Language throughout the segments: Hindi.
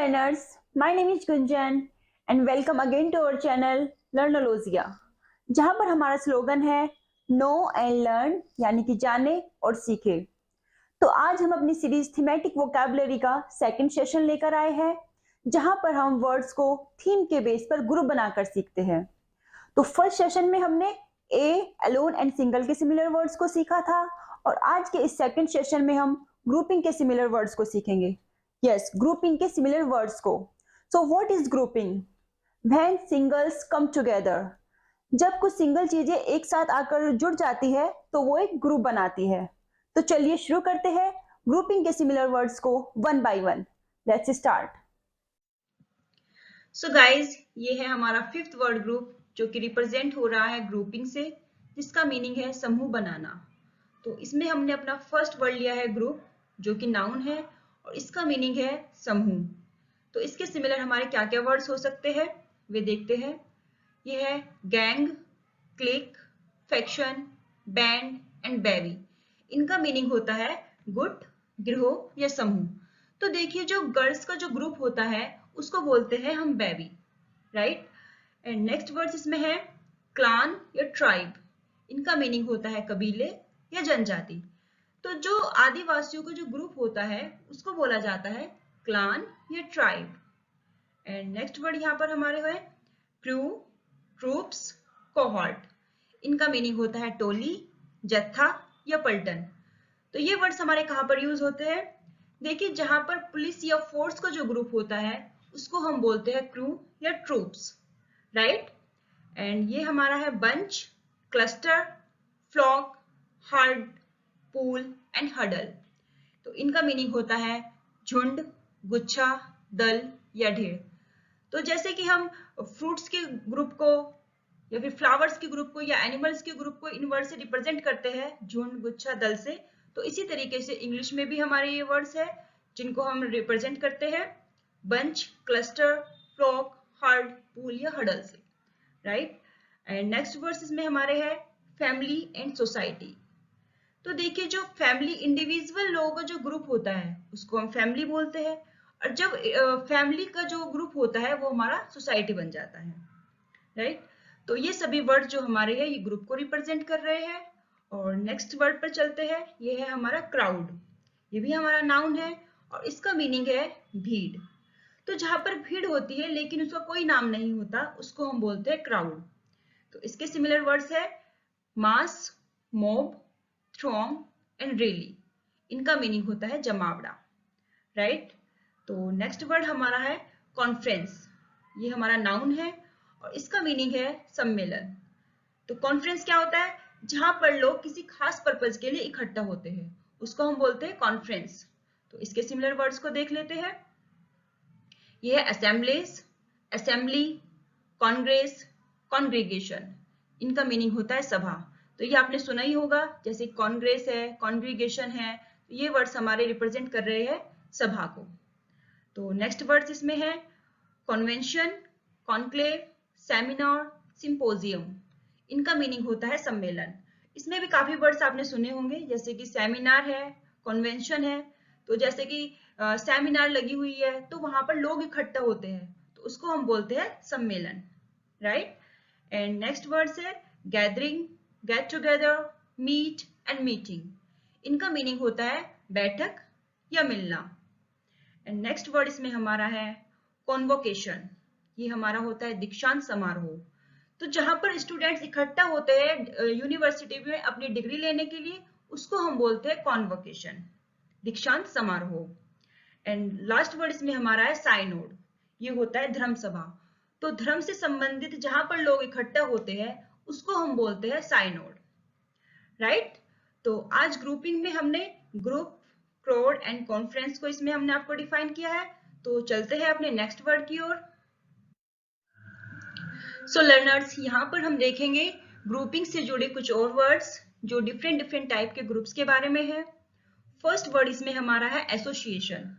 learners, my name is Gunjan and welcome again to our channel Learnologia, जहां पर हमारा स्लोगन है नो एंड लर्न, यानी कि जाने और सीखे। तो आज हम अपनी सीरीज थीमेटिक वोकैबुलरी का सेकंड सेशन लेकर आए हैं, जहां पर हम वर्ड्स को थीम के बेस पर ग्रुप बनाकर सीखते हैं। तो फर्स्ट सेशन में हमने ए, अलोन एंड सिंगल के सिमिलर वर्ड्स को सीखा था और आज के इस सेकंड सेशन में हम ग्रुपिंग के सिमिलर वर्ड्स को सीखेंगे। यस, ग्रुपिंग के सिमिलर वर्ड्स को। So what is grouping? When singles come together, जब कुछ सिंगल चीजें एक साथ आकर जुड़ जाती है तो वो एक ग्रुप बनाती है। तो चलिए शुरू करते हैं ग्रुपिंग के सिमिलर वर्ड्स को one by one. Let's start. So guys, ये है हमारा फिफ्थ वर्ड ग्रुप जो कि रिप्रेजेंट हो रहा है ग्रुपिंग से, जिसका मीनिंग है समूह बनाना। तो इसमें हमने अपना फर्स्ट वर्ड लिया है ग्रुप, जो कि नाउन है और इसका मीनिंग है समूह। तो इसके सिमिलर हमारे क्या क्या वर्ड्स हो सकते हैं वे देखते हैं। ये है gang, clique, faction, band and bevy. इनका मीनिंग होता है गुट, गिरोह या समूह। तो देखिए, जो गर्ल्स का जो ग्रुप होता है उसको बोलते हैं हम baby, right. And next words इसमें है क्लान या ट्राइब। इनका मीनिंग होता है कबीले या जनजाति। तो जो आदिवासियों का जो ग्रुप होता है उसको बोला जाता है क्लान या ट्राइब। एंड नेक्स्ट वर्ड यहाँ पर हमारे है क्रू, ट्रूप्स, कोहॉर्ट। इनका मीनिंग होता है टोली, जत्था या पलटन। तो ये वर्ड्स हमारे कहाँ पर यूज होते हैं? देखिए, जहां पर पुलिस या फोर्स का जो ग्रुप होता है उसको हम बोलते हैं क्रू या ट्रूप्स, राइट। एंड ये हमारा है bunch, cluster, flock, herd, pool and huddle. तो इनका मीनिंग होता है झुंड, गुच्छा, दल या ढेर। तो जैसे कि हम फ्रूट्स के ग्रुप को या फिर फ्लावर्स के ग्रुप को या एनिमल्स के ग्रुप को इन वर्ड से रिप्रेजेंट करते हैं, झुंड, गुच्छा, दल से, तो इसी तरीके से इंग्लिश में भी हमारे ये वर्ड्स है जिनको हम रिप्रेजेंट करते हैं bunch, cluster, flock, herd, pool या हडल से, राइट। एंड नेक्स्ट वर्ड्स इसमें हमारे है फैमिली एंड सोसाइटी। तो देखिए, जो फैमिली इंडिविजुअल लोगों का जो ग्रुप होता है उसको हम फैमिली बोलते हैं, और जब फैमिली का जो ग्रुप होता है वो हमारा सोसाइटी बन जाता है, राइट। तो ये सभी वर्ड जो हमारे हैं ये ग्रुप को रिप्रेजेंट कर रहे हैं। और नेक्स्ट वर्ड पर चलते हैं, ये है हमारा क्राउड। ये भी हमारा नाउन है और इसका मीनिंग है भीड़। तो जहां पर भीड़ होती है लेकिन उसका कोई नाम नहीं होता उसको हम बोलते हैं क्राउड। तो इसके सिमिलर वर्ड्स है मास, मॉब, थ्रॉन्ग एंड रैली। इनका मीनिंग होता है जमावड़ा, राइट। तो नेक्स्ट वर्ड हमारा है कॉन्फ्रेंस। ये हमारा नाउन है और इसका मीनिंग है सम्मेलन। तो कॉन्फ्रेंस क्या होता है? जहां पर लोग किसी खास पर्पज के लिए इकट्ठा होते हैं उसको हम बोलते हैं कॉन्फ्रेंस। तो इसके सिमिलर वर्ड्स को देख लेते हैं। ये है असेंबलीज, असेंबली, कांग्रेस, कॉन्ग्रीगेशन। इनका मीनिंग होता है सभा। तो ये आपने सुना ही होगा, जैसे कांग्रेस है, कॉन्ग्रीगेशन है, तो ये वर्ड्स हमारे रिप्रेजेंट कर रहे हैं सभा को। तो नेक्स्ट वर्ड्स इसमें है कन्वेंशन, कॉन्क्लेव, सेमिनार, सिंपोजियम। इनका मीनिंग होता है सम्मेलन। इसमें भी काफी वर्ड्स आपने सुने होंगे, जैसे कि सेमिनार है, कन्वेंशन है। तो जैसे कि सेमिनार लगी हुई है तो वहां पर लोग इकट्ठा होते हैं तो उसको हम बोलते हैं सम्मेलन, राइट। एंड नेक्स्ट वर्ड्स है gathering, get together, meet and meeting. इनका मीनिंग होता है बैठक या मिलना। एंड नेक्स्ट वर्ड इसमें हमारा है कॉन्वोकेशन। ये हमारा होता है दीक्षांत समारोह। तो जहां पर स्टूडेंट्स इकट्ठा होते हैं यूनिवर्सिटी में अपनी डिग्री लेने के लिए उसको हम बोलते हैं कॉन्वोकेशन, दीक्षांत समारोह। एंड लास्ट वर्ड इसमें हमारा है साइनोड। ये होता है धर्म सभा। तो धर्म से संबंधित जहां पर लोग इकट्ठा होते हैं उसको हम बोलते हैं साइनोड, राइट। तो आज ग्रुपिंग में हमने ग्रुप, क्राउड एंड कॉन्फ्रेंस को इसमें हमने आपको डिफाइन किया है। तो चलते हैं अपने नेक्स्ट वर्ड की ओर। सो लर्नर्स, यहाँ पर हम देखेंगे ग्रुपिंग से जुड़े कुछ और वर्ड्स जो डिफरेंट डिफरेंट टाइप के ग्रुप्स के बारे में है। फर्स्ट वर्ड इसमें हमारा है एसोसिएशन।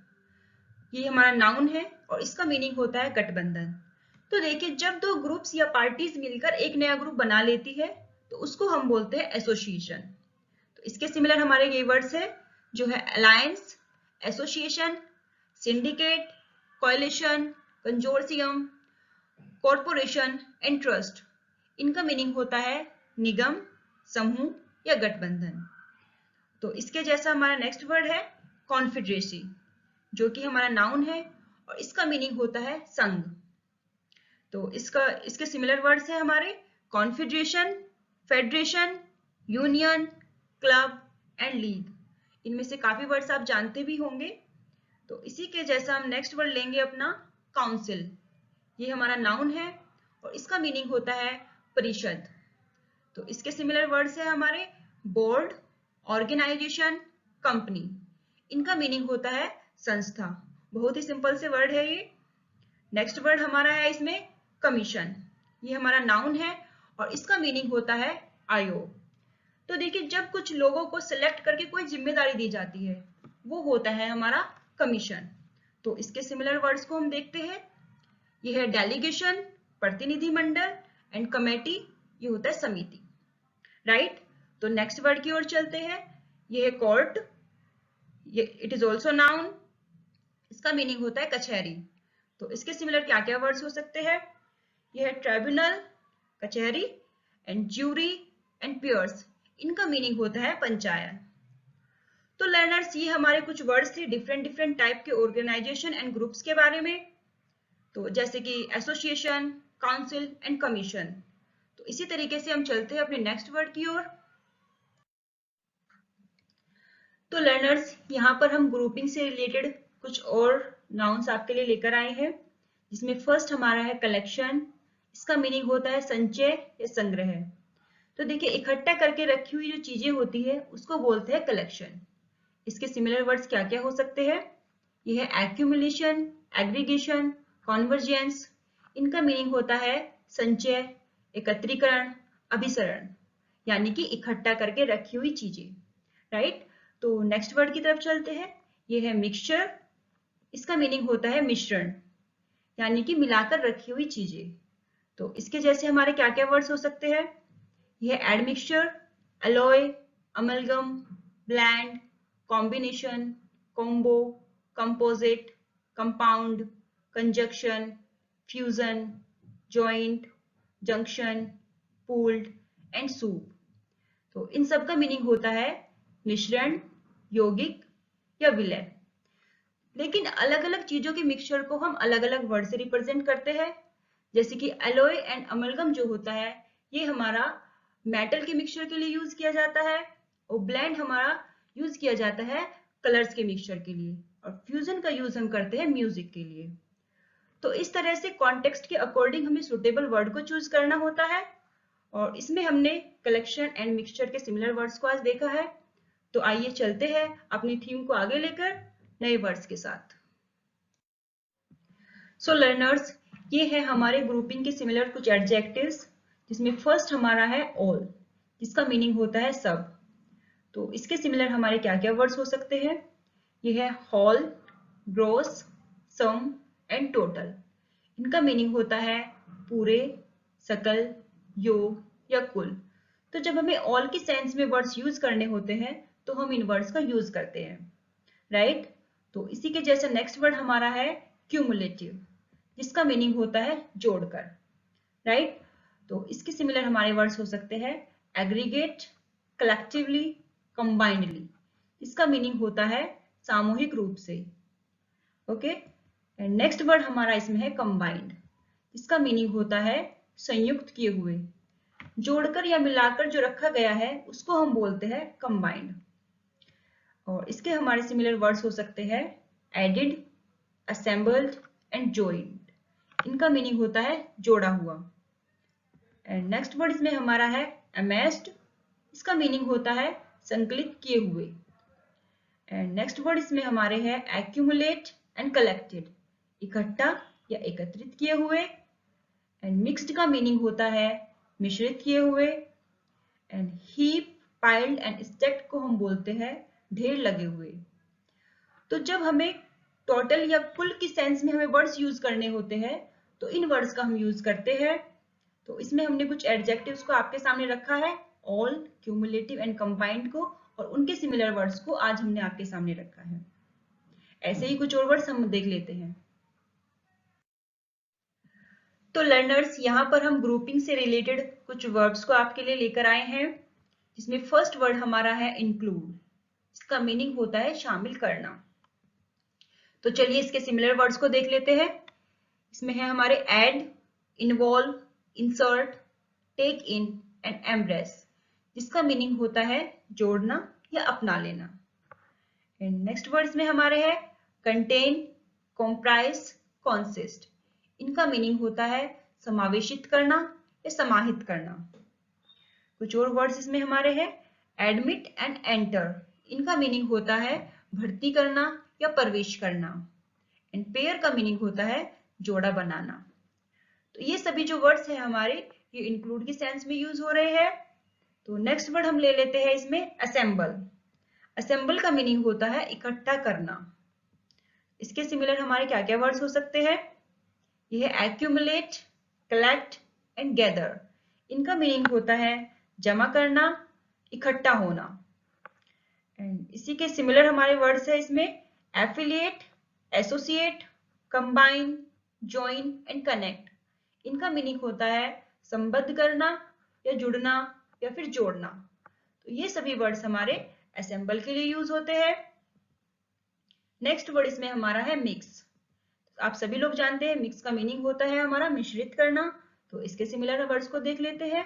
ये हमारा नाउन है और इसका मीनिंग होता है गठबंधन। तो देखिए, जब दो ग्रुप्स या पार्टीज मिलकर एक नया ग्रुप बना लेती है तो उसको हम बोलते हैं एसोसिएशन। तो इसके सिमिलर हमारे ये वर्ड्स है जो है alliance, association, syndicate, coalition, consortium, corporation and trust. इनका मीनिंग होता है निगम, समूह या गठबंधन। तो इसके जैसा हमारा नेक्स्ट वर्ड है कॉन्फेडरेसी, जो कि हमारा नाउन है और इसका मीनिंग होता है संघ। तो इसके सिमिलर वर्ड्स हैं हमारे confederation, federation, union, club and league. इनमें से काफी वर्ड्स आप जानते भी होंगे। तो इसी के जैसा हम नेक्स्ट वर्ड लेंगे अपना काउंसिल। ये हमारा नाउन है और इसका मीनिंग होता है परिषद। तो इसके सिमिलर वर्ड्स है हमारे बोर्ड, ऑर्गेनाइजेशन, कंपनी। इनका मीनिंग होता है संस्था। बहुत ही सिंपल से वर्ड है ये। नेक्स्ट वर्ड हमारा है इसमें कमीशन। ये हमारा नाउन है और इसका मीनिंग होता है आयोग। तो देखिए, जब कुछ लोगों को सिलेक्ट करके कोई जिम्मेदारी दी जाती है वो होता है हमारा कमीशन। तो इसके सिमिलर वर्ड्स को हम देखते हैं। ये है डेलीगेशन, प्रतिनिधि मंडल, एंड कमेटी, ये होता है समिति, राइट। तो नेक्स्ट वर्ड की ओर चलते हैं। ये है कोर्ट, ये इट इज ऑल्सो नाउन। इसका मीनिंग होता है कचहरी। तो इसके सिमिलर क्या क्या वर्ड्स हो सकते हैं? ये है ट्राइब्यूनल, कचहरी, एंड ज्यूरी एंड पियर्स। इनका मीनिंग होता है पंचायत। तो लर्नर्स, ये हमारे कुछ वर्ड्स थे डिफरेंट टाइप के ऑर्गेनाइजेशन एंड ग्रुप्स के बारे में। तो जैसे कि एसोसिएशन, काउंसिल एंड कमीशन। तो इसी तरीके से हम चलते हैं अपने नेक्स्ट वर्ड की ओर। तो लर्नर्स, यहाँ पर हम ग्रुपिंग से रिलेटेड कुछ और नाउन्स आपके लिए लेकर आए हैं, जिसमें फर्स्ट हमारा है कलेक्शन। इसका मीनिंग होता है संचय या संग्रह। तो देखिए, इकट्ठा करके रखी हुई जो चीजें होती है उसको बोलते हैं कलेक्शन। इसके सिमिलर वर्ड्स क्या क्या हो सकते हैं? यह है एक्यूमुलेशन, एग्रीगेशन, कॉन्वर्जेंस। इनका मीनिंग होता है संचय, एकत्रीकरण, अभिसरण, यानी कि इकट्ठा करके रखी हुई चीजें, राइट। तो नेक्स्ट वर्ड की तरफ चलते हैं। यह है मिक्सचर। इसका मीनिंग होता है मिश्रण, यानी कि मिलाकर रखी हुई चीजें। तो इसके जैसे हमारे क्या क्या वर्ड्स हो सकते हैं? यह admixture, alloy, amalgam, blend, combination, combo, composite, compound, conjunction, fusion, joint, junction, pooled and soup. तो इन सब का मीनिंग होता है मिश्रण, यौगिक या विलय। लेकिन अलग अलग चीजों के मिक्सचर को हम अलग अलग वर्ड से रिप्रेजेंट करते हैं। जैसे कि एलॉय एंड अमलगम जो होता है ये हमारा मेटल के मिक्सचर के लिए यूज किया जाता है, और ब्लेंड हमारा यूज किया जाता है कलर्स के मिक्सचर के लिए, और फ्यूजन का यूज हम करते हैं म्यूजिक के लिए। तो इस तरह से कॉन्टेक्स्ट के अकॉर्डिंग हमें सुटेबल वर्ड को चूज करना होता है, और इसमें हमने कलेक्शन एंड मिक्सचर के सिमिलर वर्ड्स को आज देखा है। तो आइए चलते हैं अपनी थीम को आगे लेकर नए वर्ड्स के साथ। सो लर्नर्स, ये है हमारे ग्रुपिंग के सिमिलर कुछ एडजेक्टिव्स, जिसमें फर्स्ट हमारा है ऑल, जिसका मीनिंग होता है सब। तो इसके सिमिलर हमारे क्या क्या वर्ड्स हो सकते हैं? ये है whole, gross, sum and total. इनका मीनिंग होता है पूरे, सकल, योग या कुल। तो जब हमें ऑल की सेंस में वर्ड्स यूज करने होते हैं तो हम इन वर्ड्स का यूज करते हैं, राइट। तो इसी के जैसा नेक्स्ट वर्ड हमारा है क्यूमुलेटिव, जिसका मीनिंग होता है जोड़कर, राइट। तो इसके सिमिलर हमारे वर्ड्स हो सकते हैं एग्रीगेट, कलेक्टिवली, कंबाइंडली। इसका मीनिंग होता है सामूहिक रूप से, ओके। एंड नेक्स्ट वर्ड हमारा इसमें है कंबाइंड, इसका मीनिंग होता है संयुक्त किए हुए, जोड़कर या मिलाकर जो रखा गया है उसको हम बोलते हैं कंबाइंड। और इसके हमारे सिमिलर वर्ड्स हो सकते हैं एडिड, असेंबल्ड एंड जॉइंड। इनका मीनिंग होता है जोड़ा हुआ। एंड नेक्स्ट वर्ड इसमें हमारा है अमेस्ड, इसका मीनिंग होता है संकलित किए हुए। एंड नेक्स्ट वर्ड इसमें हमारे हैं एक्यूमुलेट एंड कलेक्टेड, इकट्ठा या एकत्रित किए हुए। एंड मिक्स्ड का मीनिंग होता है मिश्रित किए हुए। And heap, piled and stacked को हम बोलते हैं ढेर लगे हुए। तो जब हमें टोटल या कुल की सेंस में हमें वर्ड्स यूज करने होते हैं तो इन वर्ड्स का हम यूज करते हैं। तो इसमें हमने कुछ एडजेक्टिव्स को आपके सामने रखा है, ऑल, क्यूमुलेटिव एंड कंबाइंड को, और उनके सिमिलर वर्ड्स को आज हमने आपके सामने रखा है। ऐसे ही कुछ और वर्ड्स हम देख लेते हैं। तो लर्नर्स, यहाँ पर हम ग्रुपिंग से रिलेटेड कुछ वर्ड्स को आपके लिए लेकर आए हैं, जिसमें फर्स्ट वर्ड हमारा है इंक्लूड। इसका मीनिंग होता है शामिल करना। तो चलिए इसके सिमिलर वर्ड्स को देख लेते हैं। इसमें है हमारे add, involve, insert, take in and embrace, जिसका मीनिंग होता है जोड़ना या अपना लेना। एंड नेक्स्ट वर्ड्स में हमारे है कंटेन, कॉम्प्राइज, कॉन्सिस्ट। इनका मीनिंग होता है समावेशित करना या समाहित करना। कुछ और वर्ड्स इसमें हमारे हैं एडमिट एंड एंटर। इनका मीनिंग होता है भर्ती करना या प्रवेश करना। एंड पेयर का मीनिंग होता है जोड़ा बनाना। तो ये सभी जो वर्ड्स हैं हमारे, ये इंक्लूड के सेंस में यूज हो रहे हैं। तो नेक्स्ट वर्ड हम ले लेते हैं इसमें असेंबल। असेंबल का मीनिंग होता है इकट्ठा करना। इसके सिमिलर हमारे क्या क्या वर्ड्स हो सकते हैं? ये है एक्यूमुलेट, कलेक्ट एंड गैदर। इनका मीनिंग होता है जमा करना, इकट्ठा होना। एंड इसी के सिमिलर हमारे वर्ड्स है इसमें affiliate, associate, combine, join and connect. इनका मीनिंग होता है संबद्ध करना या जुड़ना या फिर जोड़ना। तो ये सभी वर्ड्स हमारे असेंबल के लिए यूज होते हैं। नेक्स्ट वर्ड इसमें हमारा है मिक्स। आप सभी लोग जानते हैं मिक्स का मीनिंग होता है हमारा मिश्रित करना। तो इसके सिमिलर वर्ड्स को देख लेते हैं।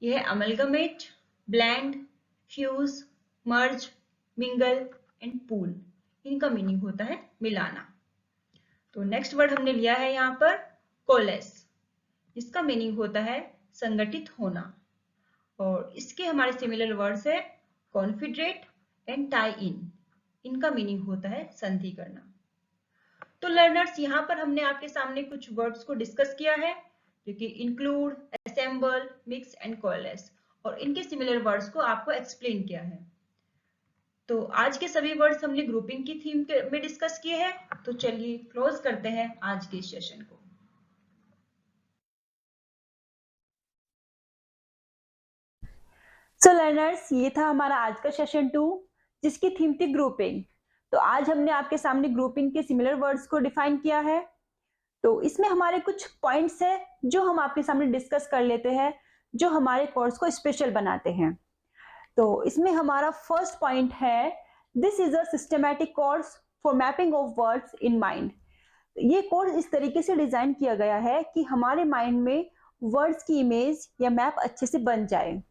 यह है amalgamate, blend, fuse, merge, mingle and pool. इनका मीनिंग होता है मिलाना। तो नेक्स्ट वर्ड हमने लिया है यहाँ पर कोलेस, जिसका मीनिंग होता है संगठित होना। और इसके हमारे सिमिलर वर्ड्स है कॉन्फिडरेट एंड टाई इन। इनका मीनिंग होता है संधि करना। तो लर्नर्स, यहाँ पर हमने आपके सामने कुछ वर्ड्स को डिस्कस किया है, जो कि इंक्लूड, असेंबल, मिक्स एंड कोलेस, और इनके सिमिलर वर्ड्स को आपको एक्सप्लेन किया है। तो आज के सभी वर्ड्स हमने ग्रुपिंग की थीम में डिस्कस किए हैं। तो चलिए क्लोज करते हैं आज के सेशन को। सो लर्नर्स, ये था हमारा आज का सेशन 2, जिसकी थीम थी ग्रुपिंग। तो आज हमने आपके सामने ग्रुपिंग के सिमिलर वर्ड्स को डिफाइन किया है। तो इसमें हमारे कुछ पॉइंट्स है जो हम आपके सामने डिस्कस कर लेते हैं, जो हमारे कोर्स को स्पेशल बनाते हैं। तो इसमें हमारा फर्स्ट पॉइंट है this is a systematic course for mapping of words in mind. ये कोर्स इस तरीके से डिजाइन किया गया है कि हमारे माइंड में वर्ड्स की इमेज या मैप अच्छे से बन जाए।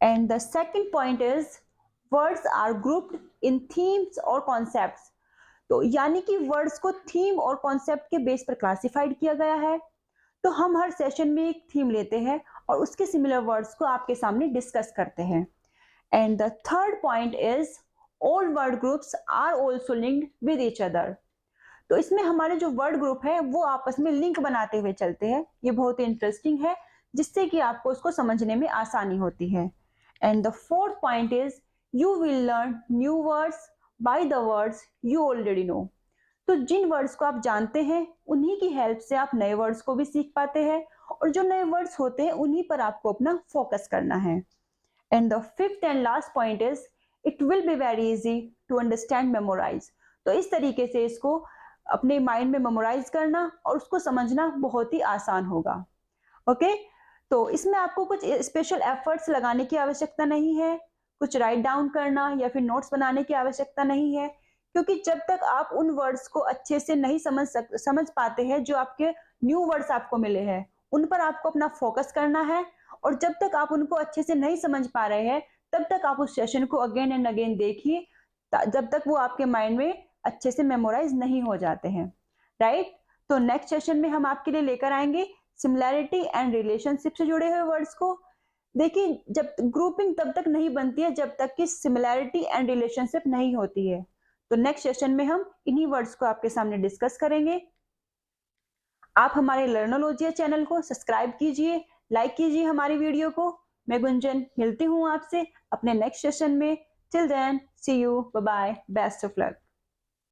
And the second point is words are grouped in themes और कॉन्सेप्ट्स। तो यानी कि वर्ड्स को थीम और कॉन्सेप्ट के बेस पर क्लासिफाइड किया गया है। तो हम हर सेशन में एक थीम लेते हैं और उसके सिमिलर वर्ड्स को आपके सामने डिस्कस करते हैं। And the third point is all word groups are also linked with each other. तो इसमें हमारे जो वर्ड ग्रुप है वो आपस में लिंक बनाते हुए चलते हैं। ये बहुत ही इंटरेस्टिंग है, जिससे कि आपको उसको समझने में आसानी होती है। And the fourth point is you will learn new words by the words you already know. तो जिन वर्ड्स को आप जानते हैं उन्हीं की हेल्प से आप नए वर्ड्स को भी सीख पाते हैं, और जो नए वर्ड्स होते हैं उन्हीं पर आपको अपना फोकस करना है। And the fifth and last point is it will be very easy to understand, memorise. तो इस तरीके से इसको अपने माइंड में मेमोराइज करना और उसको समझना बहुत ही आसान होगा। ओके, तो इसमें आपको कुछ स्पेशल एफर्ट्स लगाने की आवश्यकता नहीं है, कुछ राइट डाउन करना या फिर नोट्स बनाने की आवश्यकता नहीं है, क्योंकि जब तक आप उन वर्ड्स को अच्छे से नहीं समझ पाते हैं, जो आपके न्यू वर्ड्स आपको मिले हैं उन पर आपको अपना फोकस करना है। और जब तक आप उनको अच्छे से नहीं समझ पा रहे हैं तब तक आप उस सेशन को अगेन एंड अगेन देखिए, जब तक वो आपके माइंड में अच्छे से मेमोराइज नहीं हो जाते हैं। राइट, तो नेक्स्ट सेशन में हम आपके लिए लेकर आएंगे सिमिलैरिटी एंड रिलेशनशिप से जुड़े हुए वर्ड्स को। देखिए, जब ग्रुपिंग तब तक नहीं बनती है जब तक कि सिमिलैरिटी एंड रिलेशनशिप नहीं होती है। तो नेक्स्ट सेशन में हम इन्हीं वर्ड्स को आपके सामने डिस्कस करेंगे। आप हमारे लर्नोलॉजिया चैनल को सब्सक्राइब कीजिए, लाइक कीजिए हमारी वीडियो को। मैं गुंजन मिलती हूँ आपसे अपने नेक्स्ट सेशन में। Till then, see you, bye bye, best of luck.